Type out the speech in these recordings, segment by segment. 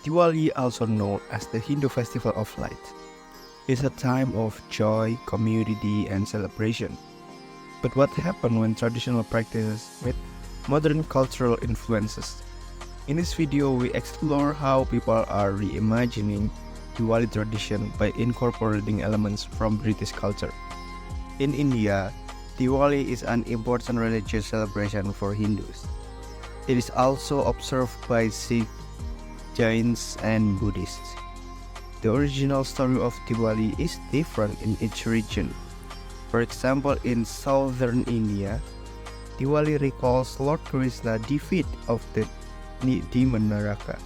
Diwali, also known as the Hindu Festival of Light, is a time of joy, community, and celebration. But what happened when traditional practices met modern cultural influences? In this video, we explore how people are reimagining Diwali tradition by incorporating elements from British culture. In India, Diwali is an important religious celebration for Hindus. It is also observed by Sikhs, Jains, and Buddhists. The original story of Diwali is different in each region. For example, in southern India, Diwali recalls Lord Krishna's defeat of the demon Naraka,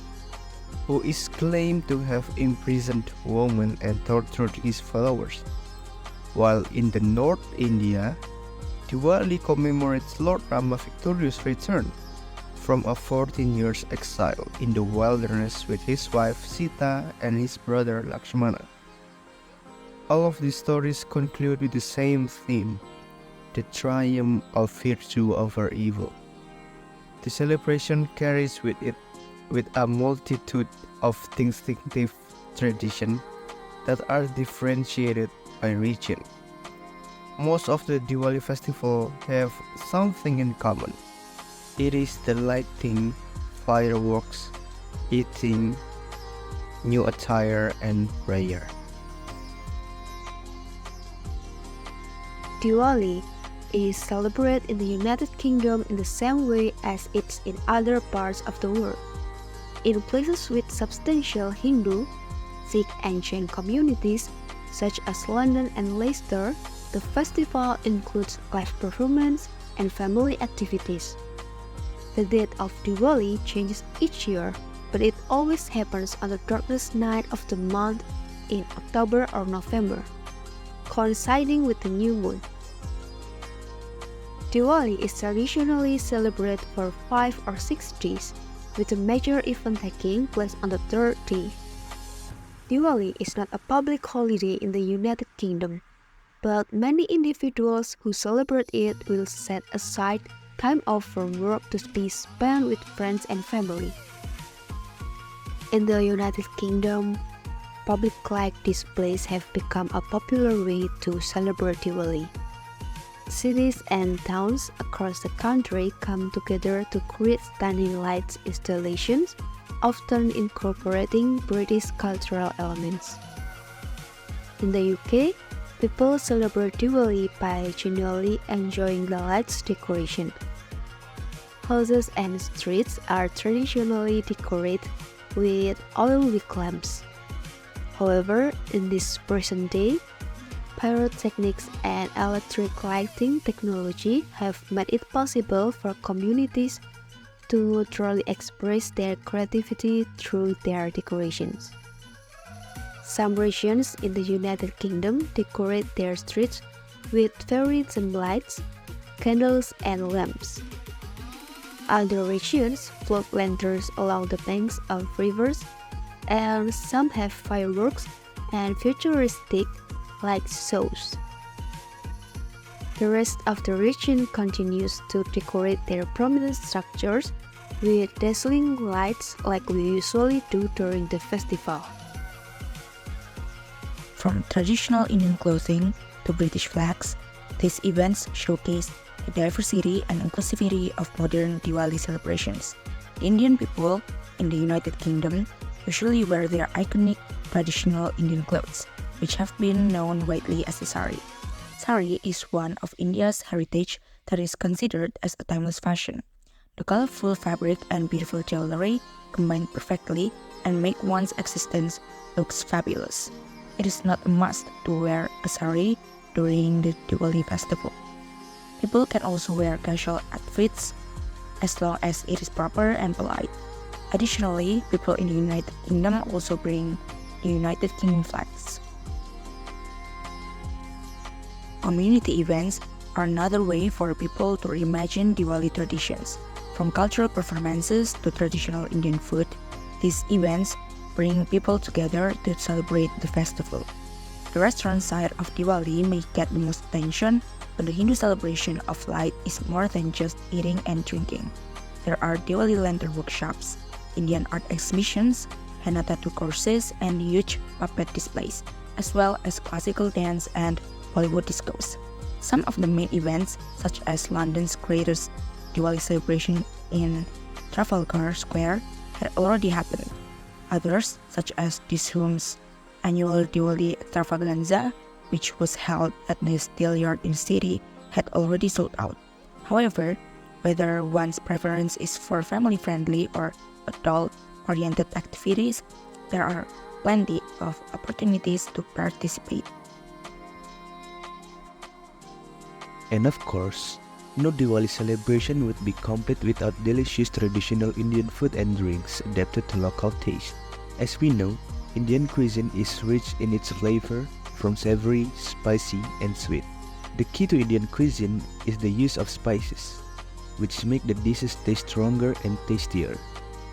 who is claimed to have imprisoned women and tortured his followers. While in the North India, Diwali commemorates Lord Rama's victorious return from a 14 years exile in the wilderness with his wife Sita and his brother Lakshmana. All of these stories conclude with the same theme, the triumph of virtue over evil. The celebration carries with it a multitude of distinctive traditions that are differentiated by region. Most of the Diwali festival have something in common. It is the lighting, fireworks, eating, new attire, and prayer. Diwali is celebrated in the United Kingdom in the same way as it's in other parts of the world. In places with substantial Hindu, Sikh and Jain communities, such as London and Leicester, the festival includes live performance and family activities. The date of Diwali changes each year, but it always happens on the darkest night of the month in October or November, coinciding with the new moon. Diwali is traditionally celebrated for 5 or 6 days, with a major event taking place on the third day. Diwali is not a public holiday in the United Kingdom, but many individuals who celebrate it will set aside time off from work to be spent with friends and family. In the United Kingdom, public light displays have become a popular way to celebrate Diwali. Cities and towns across the country come together to create stunning lights installations, often incorporating British cultural elements. In the UK, people celebrate Diwali by genuinely enjoying the lights decoration. Houses and streets are traditionally decorated with oil wick lamps. However, in this present day, pyrotechnics and electric lighting technology have made it possible for communities to truly express their creativity through their decorations. Some regions in the United Kingdom decorate their streets with fluorescent lights, candles, and lamps. Other regions float lanterns along the banks of rivers, and some have fireworks and futuristic light shows. The rest of the region continues to decorate their prominent structures with dazzling lights like we usually do during the festival. From traditional Indian clothing to British flags, these events showcase the diversity and inclusivity of modern Diwali celebrations. Indian people in the United Kingdom usually wear their iconic traditional Indian clothes, which have been known widely as the sari. Sari is one of India's heritage that is considered as a timeless fashion. The colorful fabric and beautiful jewelry combine perfectly and make one's existence looks fabulous. It is not a must to wear a sari during the Diwali festival. People can also wear casual outfits as long as it is proper and polite. Additionally, people in the United Kingdom also bring the United Kingdom flags. Community events are another way for people to reimagine Diwali traditions. From cultural performances to traditional Indian food, these events bring people together to celebrate the festival. The restaurant side of Diwali may get the most attention, but the Hindu celebration of light is more than just eating and drinking. There are Diwali lantern workshops, Indian art exhibitions, henna tattoo courses, and huge puppet displays, as well as classical dance and Bollywood discos. Some of the main events, such as London's greatest Diwali celebration in Trafalgar Square, had already happened. Others, such as Dishoom's annual Diwali extravaganza, which was held at the Steel Yard in the city, had already sold out. However, whether one's preference is for family-friendly or adult-oriented activities, there are plenty of opportunities to participate. And of course, no Diwali celebration would be complete without delicious traditional Indian food and drinks adapted to local taste. As we know, Indian cuisine is rich in its flavor, from savory, spicy, and sweet. The key to Indian cuisine is the use of spices, which make the dishes taste stronger and tastier.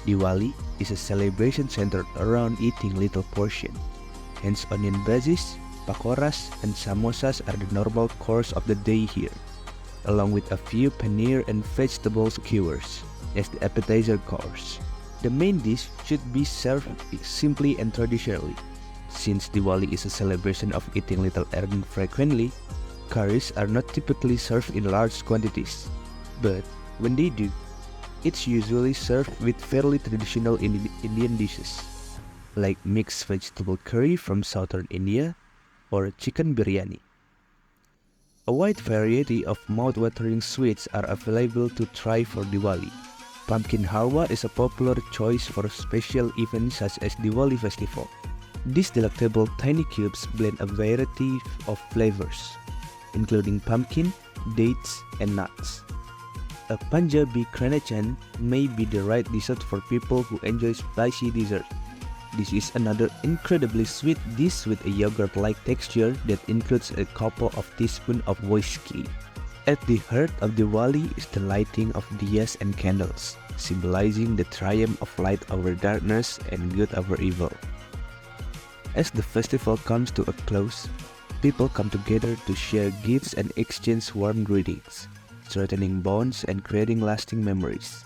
Diwali is a celebration centered around eating little portions. Hence, onion bhajis, pakoras, and samosas are the normal course of the day here, along with a few paneer and vegetable skewers as the appetizer course. The main dish should be served simply and traditionally. Since Diwali is a celebration of eating little and frequently, curries are not typically served in large quantities, but when they do, it's usually served with fairly traditional Indian dishes, like mixed vegetable curry from southern India or chicken biryani. A wide variety of mouth-watering sweets are available to try for Diwali. Pumpkin halwa is a popular choice for special events such as Diwali festival. These delectable tiny cubes blend a variety of flavors, including pumpkin, dates, and nuts. A Punjabi kranachan may be the right dessert for people who enjoy spicy dessert. This is another incredibly sweet dish with a yogurt-like texture that includes a couple of teaspoons of whiskey. At the heart of Diwali is the lighting of diyas and candles, symbolizing the triumph of light over darkness and good over evil. As the festival comes to a close, people come together to share gifts and exchange warm greetings, strengthening bonds and creating lasting memories.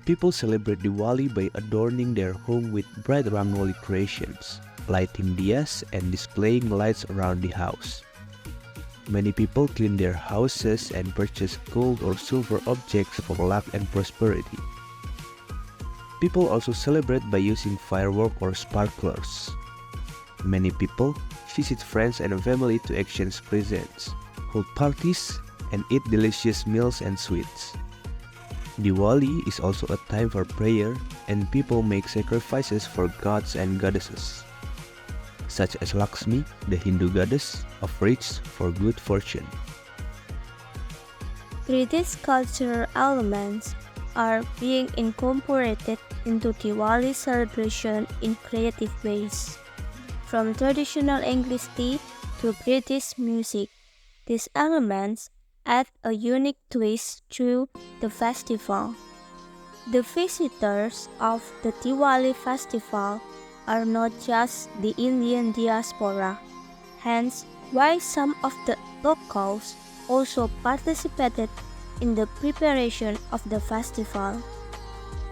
People celebrate Diwali by adorning their home with bright rangoli creations, lighting diyas, and displaying lights around the house. Many people clean their houses and purchase gold or silver objects for luck and prosperity. People also celebrate by using fireworks or sparklers. Many people visit friends and family to exchange presents, hold parties, and eat delicious meals and sweets. Diwali is also a time for prayer, and people make sacrifices for gods and goddesses, such as Lakshmi, the Hindu goddess of rich for good fortune. British cultural elements are being incorporated into Diwali celebration in creative ways. From traditional English tea to British music, these elements add a unique twist to the festival. The visitors of the Diwali festival are not just the Indian diaspora, hence why some of the locals also participated in the preparation of the festival.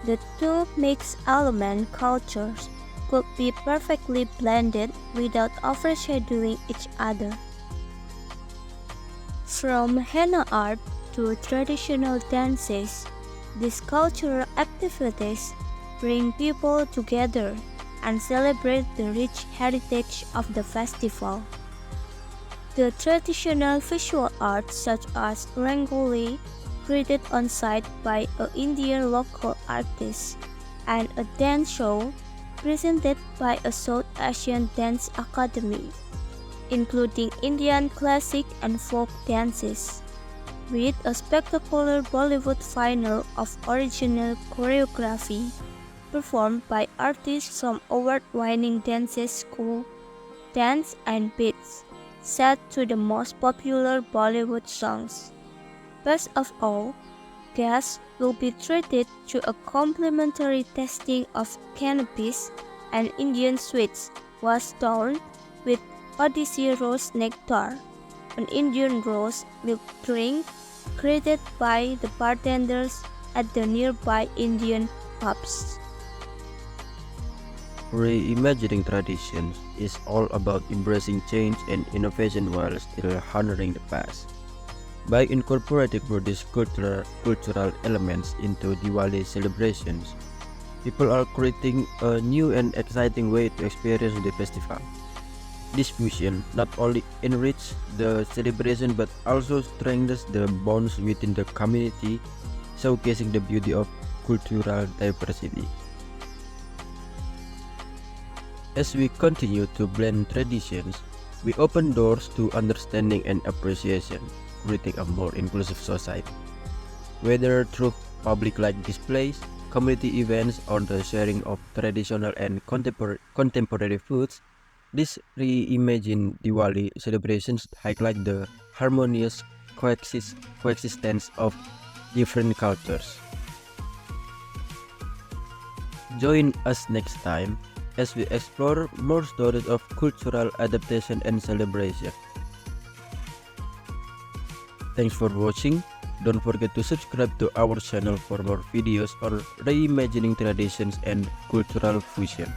The two mixed element cultures could be perfectly blended without overshadowing each other. From henna art to traditional dances, these cultural activities bring people together and celebrate the rich heritage of the festival. The traditional visual arts such as rangoli, created on site by an Indian local artist, and a dance show presented by a South Asian dance academy, including Indian classic and folk dances, with a spectacular Bollywood final of original choreography performed by artists from award-winning dances school, Dance and Beats, set to the most popular Bollywood songs. Best of all, guests will be treated to a complimentary tasting of cannabis and Indian sweets was done with Odyssey Rose Nectar, an Indian rose milk drink created by the bartenders at the nearby Indian pubs. Reimagining traditions is all about embracing change and innovation while still honoring the past. By incorporating Buddhist cultural elements into Diwali celebrations, people are creating a new and exciting way to experience the festival. This fusion not only enriches the celebration but also strengthens the bonds within the community, showcasing the beauty of cultural diversity. As we continue to blend traditions, we open doors to understanding and appreciation, creating a more inclusive society. Whether through public light displays, community events, or the sharing of traditional and contemporary foods, these reimagined Diwali celebrations highlight the harmonious coexistence of different cultures. Join us next time as we explore more stories of cultural adaptation and celebration. Thanks for watching. Don't forget to subscribe to our channel for more videos on reimagining traditions and cultural fusion.